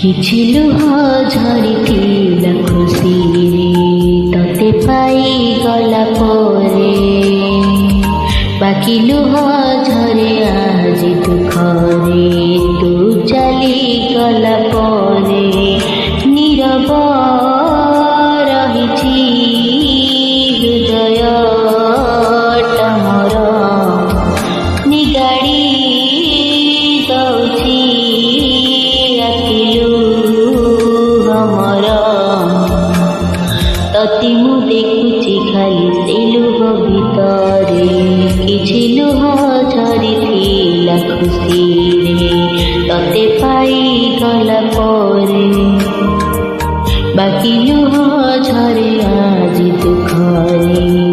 କିଛି ଲୁହ ଝରିଥିଲା ଖୁସିରେ ତତେ ପାଇଗଲା ପରେ, ବାକି ଲୁହ ଝରେ ଆଜି ଦୁଃଖରେ ତୁ ଚାଲିଗଲା ପରେ। ନୀରବ ରହିଛି ହୃଦୟଟା ମୋର, ନିଗାଡ଼ି ଦଉଛି ତତେ ମୁଁ ଦେଖୁଛି ଖାଲି ସେ ଲୁହ ଭିତରେ, କିଛି ଲୁହ ଝରିଥିଲା ଖୁସିରେ ତତେ ପାଇଗଲା ପରେ, ବାକି ଲୁହ ଝରେ ଆଜି ଦୁଃଖରେ।